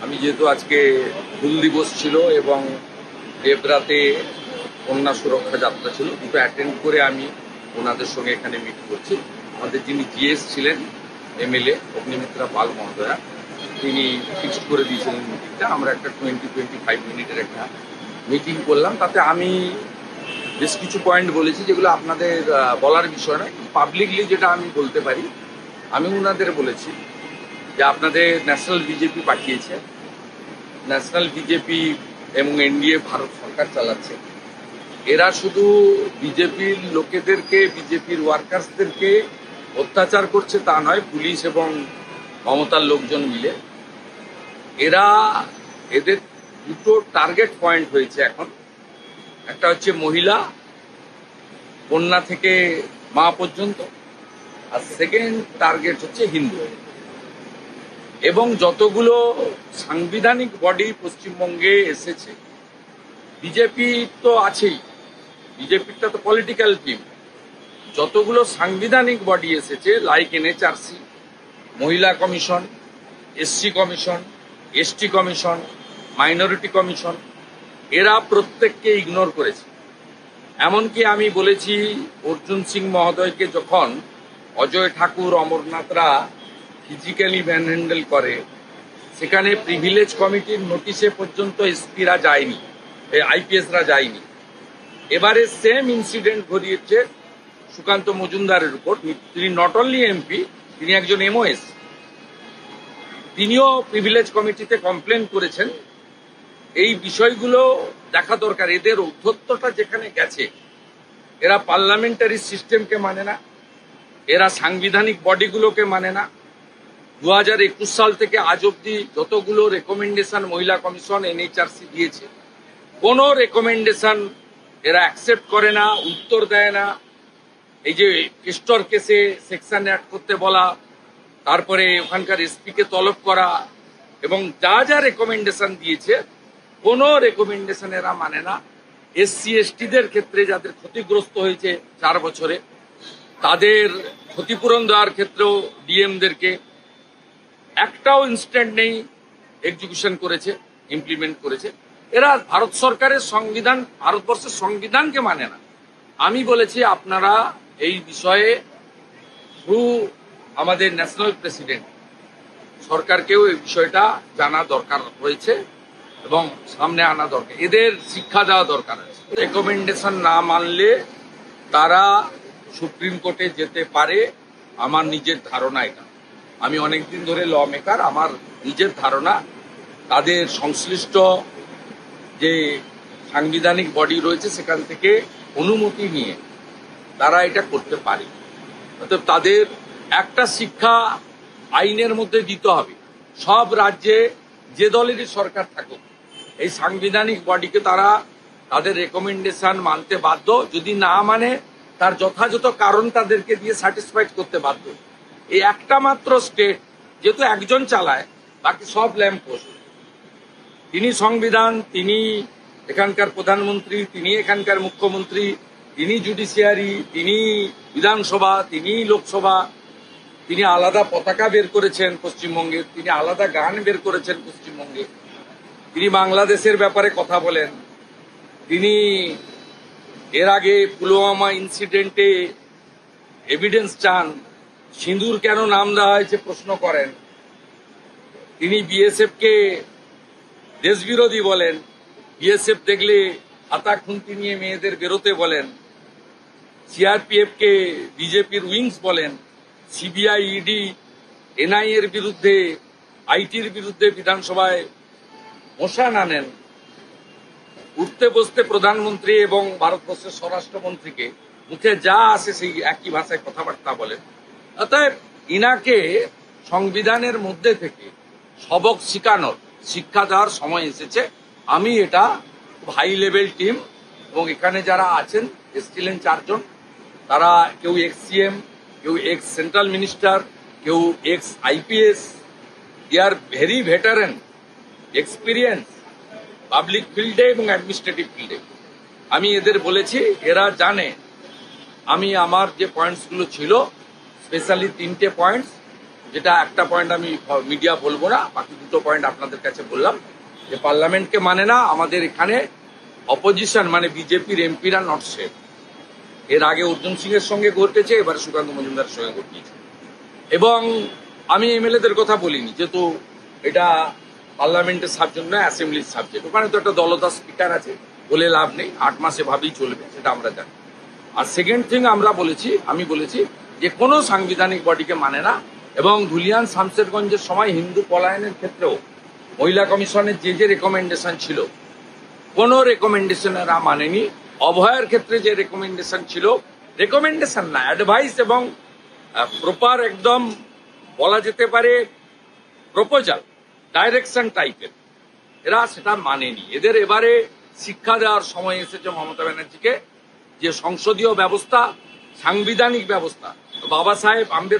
আমি যেহেতু আজকে হুল দিবস ছিল এবং দেবরাতে কন্যা সুরক্ষা যাত্রা ছিল, দুটো অ্যাটেন্ড করে আমি ওনাদের সঙ্গে এখানে মিট করছি। আমাদের যিনি জিএস ছিলেন এমএলএ অগ্নিমিত্রা পাল মহোদয়া, তিনি ফিক্সড করে দিয়েছিলেন মিটিংটা। আমরা একটা 20-25 মিনিটের একটা মিটিং করলাম। তাতে আমি বেশ কিছু পয়েন্ট বলেছি যেগুলো আপনাদের বলার বিষয় নয়, পাবলিকলি যেটা আমি বলতে পারি। আমি ওনাদের বলেছি যে আপনাদের ন্যাশনাল বিজেপি পাঠিয়েছে, ন্যাশনাল বিজেপি এবং এনডিএ ভারত সরকার চালাচ্ছে। এরা শুধু বিজেপির লোকেদেরকে, বিজেপির ওয়ার্কার্সদেরকে অত্যাচার করছে তা নয়, পুলিশ এবং মমতার লোকজন মিলে। এদের দুটো টার্গেট পয়েন্ট হয়েছে এখন। একটা হচ্ছে মহিলা, কন্যা থেকে মা পর্যন্ত, আর সেকেন্ড টার্গেট হচ্ছে হিন্দু। এবং যতগুলো সাংবিধানিক বডি পশ্চিমবঙ্গে এসেছে, বিজেপি তো আছেই, বিজেপিটা তো পলিটিক্যাল টিম, যতগুলো সাংবিধানিক বডি এসেছে লাইক এনএচআরসি, মহিলা commission, SC commission, ST commission, minority commission, এরা প্রত্যেককে ইগনোর করেছে। এমনকি আমি বলেছি অর্জুন সিং মহোদয়কে যখন অজয় ঠাকুর, অমরনাথরা ফিজিক্যালি ম্যানহ্যান্ডেল করে, সেখানে প্রিভিলেজ কমিটির নোটিশে পর্যন্ত এসপিরা যায়নি, আইপিএসরা যায়নি। এবারে সেম ইনসিডেন্ট ঘটিয়েছে সুকান্ত মজুমদারের উপর। তিনি নট অনলি এমপি, তিনি একজন এমওএস। তিনিও প্রিভিলেজ কমিটিতে কমপ্লেন করেছেন। এই বিষয়গুলো দেখা দরকার। এদের ঔদ্ধত্যটা যেখানে গেছে, এরা পার্লামেন্টারি সিস্টেমকে মানে না, এরা সাংবিধানিক বডিগুলোকে মানে না। 2021 সাল থেকে আজ অব্দি যতগুলো রেকমেন্ডেশন মহিলা কমিশন, এনএচআরসি দিয়েছে, কোনো রেকমেন্ডেশন এরা অ্যাকসেপ্ট করে না, উত্তর দেয় না। এই যে কেস্টর কেসে সেকশন অ্যাড করতে বলা, তারপরে ওখানকার এসপিকে তলব করা, এবং যা যা রেকমেন্ডেশন দিয়েছে, কোনো রেকমেন্ডেশন এরা মানে না। এসসি এসটিদের ক্ষেত্রে যাদের ক্ষতিগ্রস্ত হয়েছে 4 বছরে, তাদের ক্ষতিপূরণ দেওয়ার ক্ষেত্রেও ডিএমদেরকে একটাও ইনস্ট্যান্ট নেই, এক্সিকিউশন করেছে, ইমপ্লিমেন্ট করেছে। এরা ভারত সরকারের সংবিধান, ভারতবর্ষের সংবিধানকে মানে না। আমি বলেছি আপনারা এই বিষয়ে থ্রু আমাদের ন্যাশনাল প্রেসিডেন্ট সরকারকেও এই বিষয়টা জানা দরকার রয়েছে এবং সামনে আনা দরকার। এদের শিক্ষা দেওয়া দরকার আছে। রেকমেন্ডেশন না মানলে তারা সুপ্রিম কোর্টে যেতে পারে, আমার নিজের ধারণা এটা। আমি অনেকদিন ধরে ল মেকার, আমার নিজের ধারণা তাদের সংশ্লিষ্ট যে সাংবিধানিক বডি রয়েছে সেখান থেকে অনুমতি নিয়ে তারা এটা করতে পারে। অর্থাৎ তাদের একটা শিক্ষা আইনের মধ্যে দিতে হবে। সব রাজ্যে যে দলেরই সরকার থাকুক, এই সাংবিধানিক বডিকে তারা তাদের রেকমেন্ডেশন মানতে বাধ্য। যদি না মানে তার যথাযথ কারণ তাদেরকে দিয়ে স্যাটিসফাইড করতে বাধ্য। এই একটা মাত্র স্টেট যেহেতু একজন চালায়, বাকি সব ল্যাম্প পোস্ট। তিনি সংবিধান, তিনি এখানকার প্রধানমন্ত্রী, তিনি এখানকার মুখ্যমন্ত্রী, তিনি জুডিশিয়ারি, তিনি বিধানসভা, তিনি লোকসভা। তিনি আলাদা পতাকা বের করেছেন পশ্চিমবঙ্গের, তিনি আলাদা গান বের করেছেন পশ্চিমবঙ্গে, তিনি বাংলাদেশের ব্যাপারে কথা বলেন, তিনি এর আগে পুলওয়ামা ইনসিডেন্টে এভিডেন্স চান, সিঁদুর কেন নাম দেওয়া হয়েছে প্রশ্ন করেন, তিনি বিএসএফকে দেশবিরোধী বলেন, বিএসএফ দেখলে হাতা খুন্তি নিয়ে মেয়েদের বেরোতে বলেন, সিআরপিএফকে বিজেপির উইংস বলেন, সিবিআই, ইডি, এনআইএর বিরুদ্ধে, আইটির বিরুদ্ধে বিধানসভায় মোশন আনেন। উঠতে বসতে প্রধানমন্ত্রী এবং ভারতবর্ষের স্বরাষ্ট্রমন্ত্রীকে মুখে যা আসে সেই একই ভাষায় কথাবার্তা বলেন। অতএব ইনাকে সংবিধানের মধ্যে থেকে সবক শিখানোর, শিক্ষা দেওয়ার সময় এসেছে। আমি এটা হাই লেভেল টিম, এবং এখানে যারা আছেন এসছিলেন 4 জন, তারা কেউ এক্স সিএম, কেউ এক্স সেন্ট্রাল মিনিস্টার, কেউ ex IPS. They are very veteran, experience public ফিল্ডে এবং অ্যাডমিনিস্ট্রেটিভ ফিল্ডে। আমি এদের বলেছি, এরা জানে আমি আমার যে পয়েন্টসগুলো ছিল, স্পেশালি 3টে পয়েন্টস, যেটা একটা পয়েন্ট আমি মিডিয়া বলবো না, বাকি দুটো পয়েন্ট আপনাদের কাছে বললাম, যে পার্লামেন্টকে মানে না, আমাদের এখানে অপোজিশন মানে বিজেপির এমপিরা নট সেফ। এর আগে অর্জুন সিং এর সঙ্গে ঘটেছে, এবারে সুকান্ত মজুমদারের সঙ্গে ঘটিয়েছে। এবং আমি এমএলএদের কথা বলিনি, যেহেতু এটা পার্লামেন্টের সাবজেক্ট নয়, অ্যাসেম্বলির সাবজেক্ট। ওখানে তো একটা দলদাস স্পিকার আছে, বলে লাভ নেই, 8 মাসে ভাবেই চলবে, সেটা আমরা জানি। আর সেকেন্ড থিং আমি বলেছি যে কোনো সাংবিধানিক বডিকে মানে না, এবং ধুলিয়ান শামশেরগঞ্জের সময় হিন্দু পলায়নের ক্ষেত্রেও মহিলা কমিশনের যে রেকমেন্ডেশন ছিল, কোনো রেকমেন্ডেশন এরা মানেনি। অভয়ের ক্ষেত্রে যে রেকমেন্ডেশন ছিল, রেকমেন্ডেশন না, অ্যাডভাইস এবং প্রপার একদম বলা যেতে পারে প্রপোজাল, ডাইরেকশন টাইপের, এরা সেটা মানেনি। এদের এবারে শিক্ষা দেওয়ার সময় এসেছে মমতা ব্যানার্জিকে, যে সংসদীয় ব্যবস্থা, সাংবিধানিক ব্যবস্থা, বাবা সাহেব আম্বেদকর